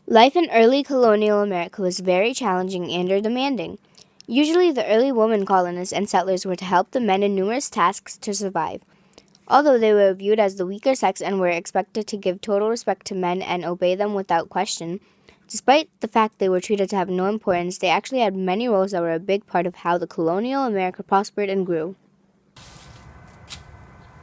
Life in early colonial America was very challenging and demanding. Usually, the early women colonists and settlers were to help the men in numerous tasks to survive. Although they were viewed as the weaker sex and were expected to give total respect to men and obey them without question, despite the fact they were treated to have no importance, they actually had many roles that were a big part of how the colonial America prospered and grew.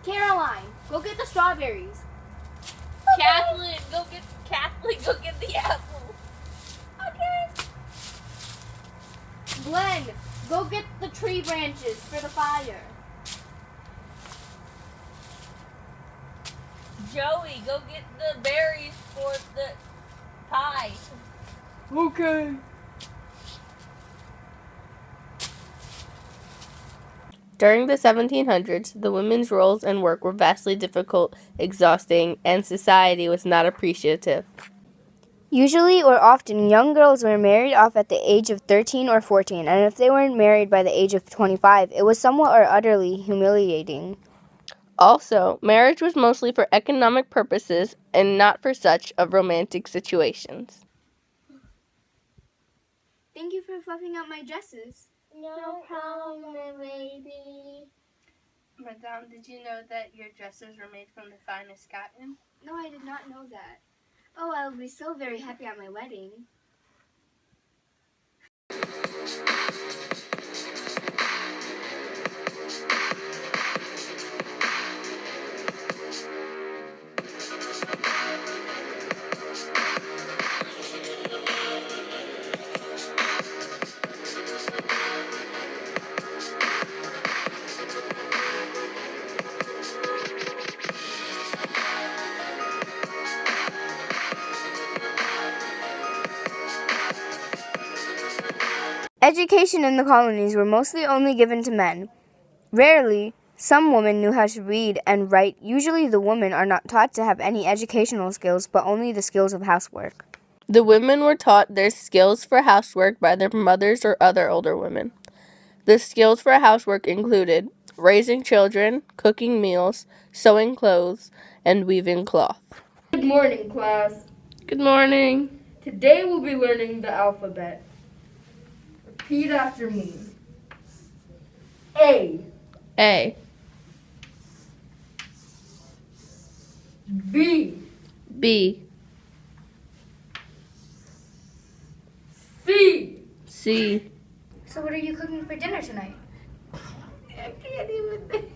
Caroline, go get the strawberries. Kathleen, go get the apple. Okay. Glenn, go get the tree branches for the fire. Joey, go get the berries for the pie. Okay. During the 1700s, the women's roles and work were vastly difficult, exhausting, and society was not appreciative. Usually or often, young girls were married off at the age of 13 or 14, and if they weren't married by the age of 25, it was somewhat or utterly humiliating. Also, marriage was mostly for economic purposes and not for such of romantic situations. Thank you for fluffing out my dresses. No problem, baby. Madame, did you know that your dresses were made from the finest cotton? No, I did not know that. Oh, I will be so very happy at my wedding. Education in the colonies were mostly only given to men. Rarely, some women knew how to read and write. Usually the women are not taught to have any educational skills, but only the skills of housework. The women were taught their skills for housework by their mothers or other older women. The skills for housework included raising children, cooking meals, sewing clothes, and weaving cloth. Good morning, class. Good morning. Today we'll be learning the alphabet. Repeat after me. A, A, B, B, C, C. So what are you cooking for dinner tonight? I can't even.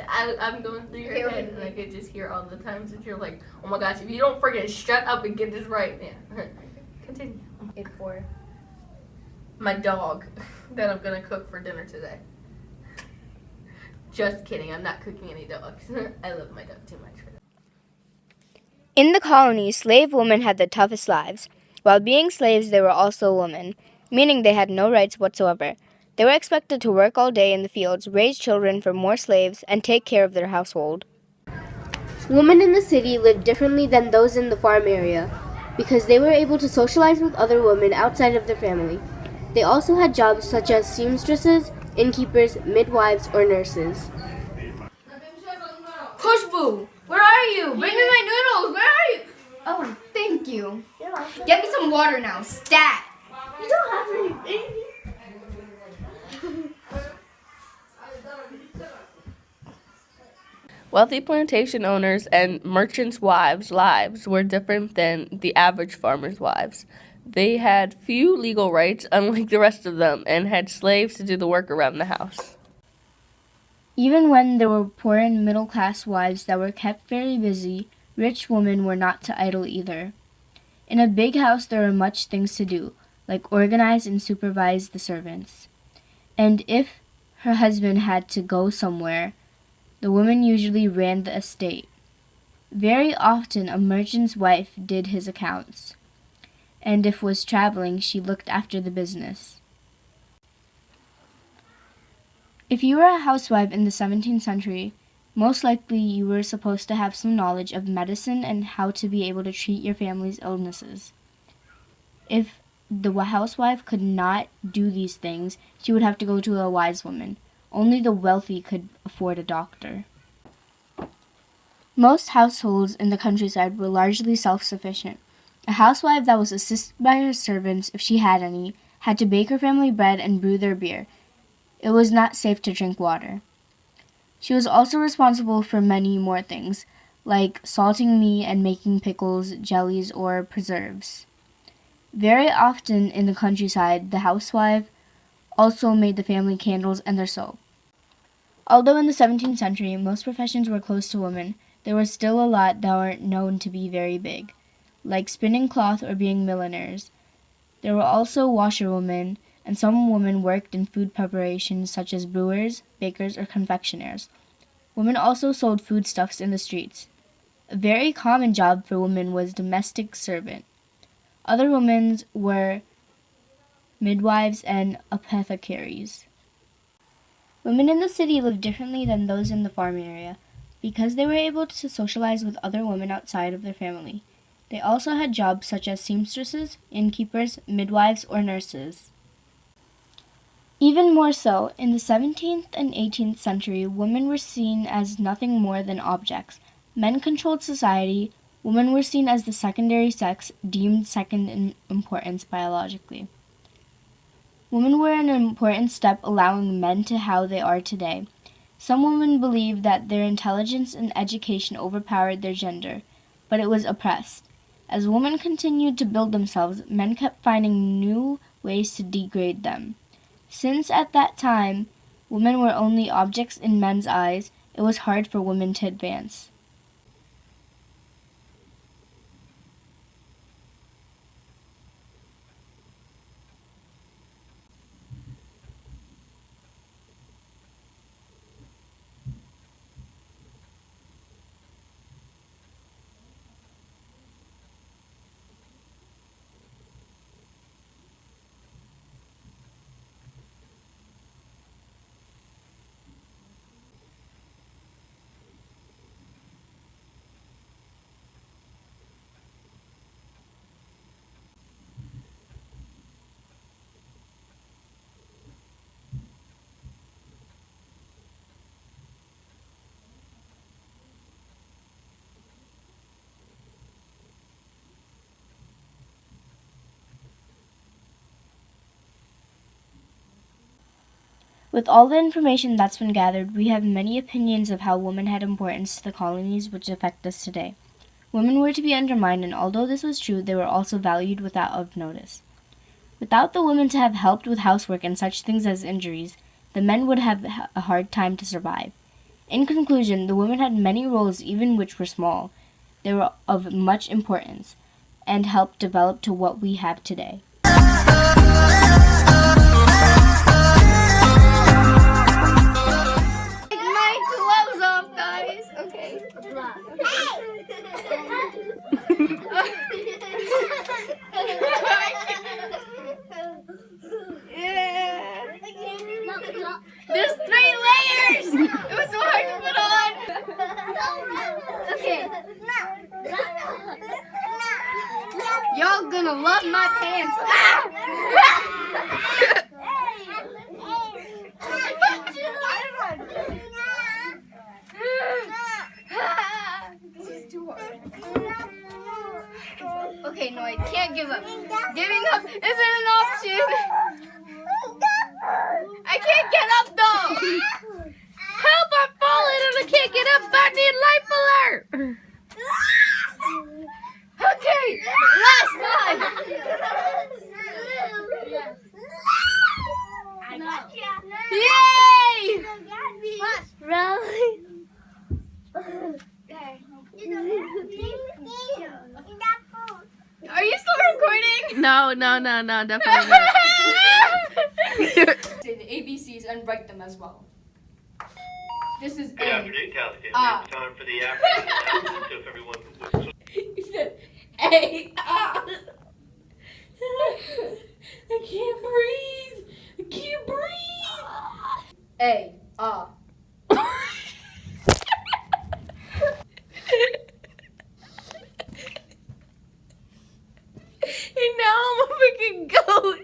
I'm going through your head and I could just hear all the times that you're like, oh my gosh, if you don't freaking shut up and get this right. Yeah. Continue. It's for My dog that I'm gonna cook for dinner today. Just kidding, I'm not cooking any dogs. I love my dog too much for that. In the colonies, slave women had the toughest lives. While being slaves, they were also women, meaning they had no rights whatsoever. They were expected to work all day in the fields, raise children for more slaves, and take care of their household. Women in the city lived differently than those in the farm area, because they were able to socialize with other women outside of their family. They also had jobs such as seamstresses, innkeepers, midwives, or nurses. Pushboo, where are you? Bring me my noodles. Where are you? Oh, thank you. Get me some water now. Stat. You don't have to. Wealthy plantation owners and merchants' wives' lives were different than the average farmer's wives. They had few legal rights, unlike the rest of them, and had slaves to do the work around the house. Even when there were poor and middle-class wives that were kept very busy, rich women were not to idle either. In a big house there were much things to do, like organize and supervise the servants. And if her husband had to go somewhere, the woman usually ran the estate. Very often a merchant's wife did his accounts, and if was traveling, she looked after the business. If you were a housewife in the 17th century, most likely you were supposed to have some knowledge of medicine and how to be able to treat your family's illnesses. If the housewife could not do these things, she would have to go to a wise woman. Only the wealthy could afford a doctor. Most households in the countryside were largely self-sufficient. A housewife that was assisted by her servants, if she had any, had to bake her family bread and brew their beer. It was not safe to drink water. She was also responsible for many more things, like salting meat and making pickles, jellies, or preserves. Very often in the countryside, the housewife also made the family candles and their soap. Although in the 17th century most professions were closed to women, there were still a lot that weren't known to be very big, like spinning cloth or being milliners. There were also washerwomen, and some women worked in food preparation such as brewers, bakers, or confectioners. Women also sold foodstuffs in the streets. A very common job for women was domestic servant. Other women were midwives and apothecaries. Women in the city lived differently than those in the farm area because they were able to socialize with other women outside of their family. They also had jobs such as seamstresses, innkeepers, midwives, or nurses. Even more so, in the 17th and 18th century, women were seen as nothing more than objects. Men controlled society, women were seen as the secondary sex, deemed second in importance biologically. Women were an important step allowing men to how they are today. Some women believed that their intelligence and education overpowered their gender, but it was oppressed. As women continued to build themselves, men kept finding new ways to degrade them. Since at that time, women were only objects in men's eyes, it was hard for women to advance. With all the information that's been gathered, we have many opinions of how women had importance to the colonies which affect us today. Women were to be undermined, and although this was true, they were also valued without of notice. Without the women to have helped with housework and such things as injuries, the men would have a hard time to survive. In conclusion, the women had many roles, even which were small. They were of much importance and helped develop to what we have today. There's 3 layers! It was so hard to put on! Okay. Y'all gonna love my pants. This is too hard. Okay, no, I can't give up. Giving up isn't an option. I can't get up though. Help! I'm falling and I can't get up. I need life alert. Okay, last time. I got you. Yay! Really? Are you still recording? No, definitely not. Say the ABCs and write them as well. This is Good A. afternoon, California. It's time for the afternoon announcement. So if everyone would You said A. I can't breathe. I can't breathe. A. And now I'm a freaking goat.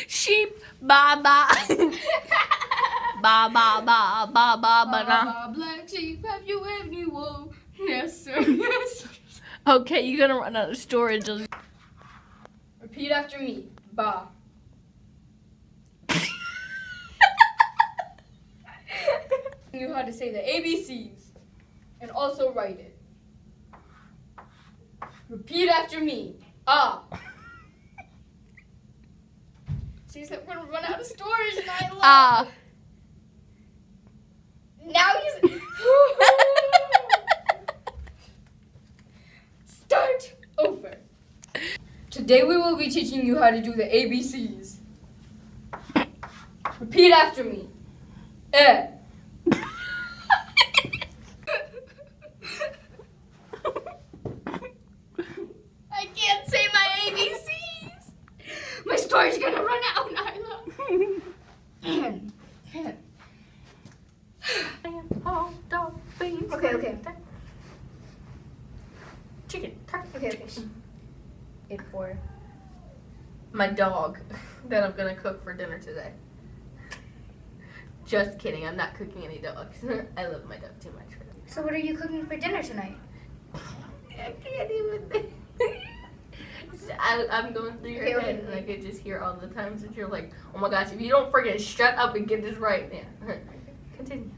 Sheep, ba ba. Ba ba ba ba ba ba. Black sheep, have you any wool? Yes, sir. Yes. Okay, you're gonna run out of storage. Repeat after me. Ba. You how to say the ABCs and also write it. Repeat after me. Ah. She said we're gonna run out of storage, Nyla. Ah. Now you start over. Today we will be teaching you how to do the ABCs. Repeat after me. Eh. I can't say my ABCs. My story's gonna run out, Nyla. Okay. Chicken. Okay. It for my dog that I'm gonna cook for dinner today. Just kidding, I'm not cooking any dogs. I love my dog too much for that. So what are you cooking for dinner tonight? I can't even. I'm going through your Okay, head, okay. and I could just hear all the times that you're like, "Oh my gosh, if you don't freaking shut up and get this right," yeah. Continue.